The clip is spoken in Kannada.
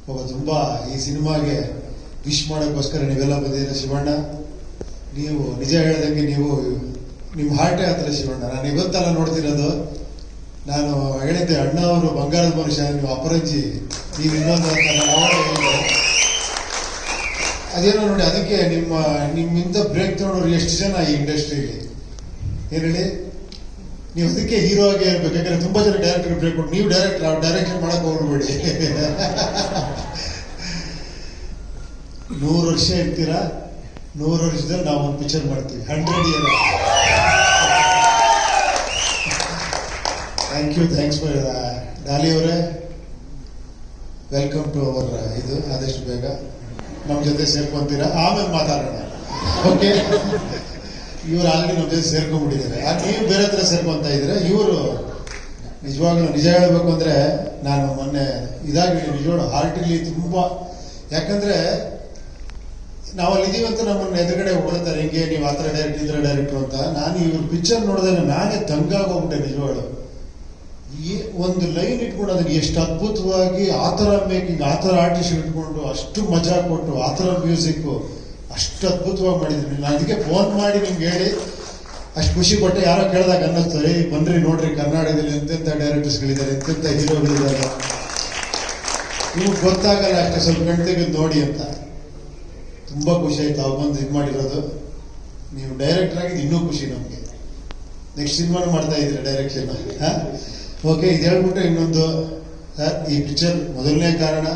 ಒಬ್ಬ ತುಂಬ ಈ ಸಿನಿಮಾಗೆ ವಿಶ್ ಮಾಡೋಕ್ಕೋಸ್ಕರ ನೀವೆಲ್ಲ ಬಂದಿದ್ದೀರ. ಶಿವಣ್ಣ, ನೀವು ನಿಜ ಹೇಳ್ದಂಗೆ ನೀವು ನಿಮ್ಮ ಹಾರ್ಟೇ ಹತ್ರ ಶಿವಣ್ಣ. ನಾನು ಇವತ್ತೆಲ್ಲ ನೋಡ್ತಿರೋದು, ನಾನು ಹೇಳಿದ್ದೆ ಅಣ್ಣ ಅವರು ಬಂಗಾರದ ಮನುಷ್ಯ, ನೀವು ಅಪರಂಜಿ, ನೀವು ಇನ್ನೊಂದು ಅಂತ ನಾನು ಹೇಳಿದೆ. ಅದೇನೋ ನೋಡಿ, ಅದಕ್ಕೆ ನಿಮ್ಮಿಂದ ಬ್ರೇಕ್ ತಗೊಂಡ್ರು ಎಷ್ಟು ಜನ ಈ ಇಂಡಸ್ಟ್ರಿಯಲ್ಲಿ, ಏನು ಹೇಳಿ, ನೀವು ಅದಕ್ಕೆ ಹೀರೋ ಆಗಿ ಇರ್ಬೇಕು. ಯಾಕಂದ್ರೆ ತುಂಬಾ ಜನ ಡೈರೆಕ್ಟರ್ ಬ್ರೇಕ್ ಕೊಟ್ಟು, ನೀವು ಡೈರೆಕ್ಷನ್ ಮಾಡಕ್ ಹೋಗ್ಬೇಡಿ. 100 ವರ್ಷ ಇರ್ತೀರಾ, 100 ವರ್ಷದಲ್ಲಿ ನಾವು ಒಂದು ಪಿಕ್ಚರ್ ಮಾಡ್ತೀವಿ, 100 ಇಯರ್. ಥ್ಯಾಂಕ್ಸ್ ಫಾರ್ ಡಾಲಿ ಅವರೇ, ವೆಲ್ಕಮ್ ಟು ಅವರ್ ಇದು. ಆದಷ್ಟು ಬೇಗ ನಮ್ಮ ಜೊತೆ ಸೇರ್ಕೊಂತೀರಾ, ಆಮೇಲೆ ಮಾತಾಡೋಣ, ಓಕೆ? ಇವರು ಆಲ್ರೆಡಿ ನಮ್ಮ ಜೊತೆ ಸೇರ್ಕೊಂಡ್ಬಿಟ್ಟಿದ್ದಾರೆ, ನೀವು ಬೇರೆ ಹತ್ರ ಸೇರ್ಕೊಂತ ಇದ್ರೆ. ಇವರು ನಿಜವಾಗ್ಲೂ ನಿಜ ಹೇಳ್ಬೇಕು ಅಂದ್ರೆ, ನಾನು ಮೊನ್ನೆ ಇದಾಗಿ ನಿಜವಾಗ್ಲೂ ಹಾರ್ಟಿಲಿ ತುಂಬ, ಯಾಕಂದ್ರೆ ನಾವಲ್ಲಿ ಇದೀವಿ ಅಂತ ನಮ್ಮನ್ನ ಎದುರುಗಡೆ ಹೊಳ್ತಾರೆ, ಹಿಂಗೆ ನೀವು ಆ ಥರ ಡೈರೆಕ್ಟ್ರು ಅಂತ. ನಾನು ಇವ್ರ ಪಿಕ್ಚರ್ ನೋಡಿದಾಗ ನಾನೇ ದಂಗಾಗೋಗ್ಬಿಟ್ಟೆ ನಿಜವಾಗ್ಲು. ಒಂದು ಲೈನ್ ಇಟ್ಕೊಂಡು ಅದಕ್ಕೆ ಎಷ್ಟು ಅದ್ಭುತವಾಗಿ ಆ ಥರ ಮೇಕಿಂಗ್, ಆ ಥರ ಆರ್ಟಿಸ್ಟ್ ಇಟ್ಕೊಂಡು ಅಷ್ಟು ಮಜಾ ಕೊಟ್ಟು, ಆ ಥರ ಮ್ಯೂಸಿಕ್ಕು ಅಷ್ಟು ಅದ್ಭುತವಾಗಿ ಮಾಡಿದ್ದೀನಿ. ನಾನು ಅದಕ್ಕೆ ಫೋನ್ ಮಾಡಿ ನಿಮ್ಗೆ ಹೇಳಿ ಅಷ್ಟು ಖುಷಿ ಕೊಟ್ಟೆ. ಯಾರೋ ಕೇಳಿದಾಗ ಅನ್ನಿಸ್ತಾರೆ, ಬನ್ರಿ ನೋಡ್ರಿ ಕರ್ನಾಟಕದಲ್ಲಿ ಎಂತೆಂಥ ಡೈರೆಕ್ಟರ್ಸ್ಗಳಿದ್ದಾರೆ, ಎಂತೆಂಥ ಹೀರೋಗಳಿದ್ದಾರೆ, ನಿಮ್ಗೆ ಗೊತ್ತಾಗಲ್ಲ ಅಷ್ಟೇ, ಸ್ವಲ್ಪ ಕಣ್ ತೆಗೆದು ನೋಡಿ ಅಂತ. ತುಂಬ ಖುಷಿ ಆಯ್ತು ಅವ್ರು ಬಂದು ಇದು ಮಾಡಿರೋದು. ನೀವು ಡೈರೆಕ್ಟರ್ ಆಗಿದ್ದು ಇನ್ನೂ ಖುಷಿ ನಮಗೆ. ನೆಕ್ಸ್ಟ್ ಸಿನಿಮಾನು ಮಾಡ್ತಾ ಇದ್ದೀರಾ ಡೈರೆಕ್ಷನ್. ಓಕೆ, ಇದು ಹೇಳ್ಬಿಟ್ಟು ಇನ್ನೊಂದು, ಈ ಪಿಕ್ಚರ್ ಮೊದಲನೇ ಕಾರಣ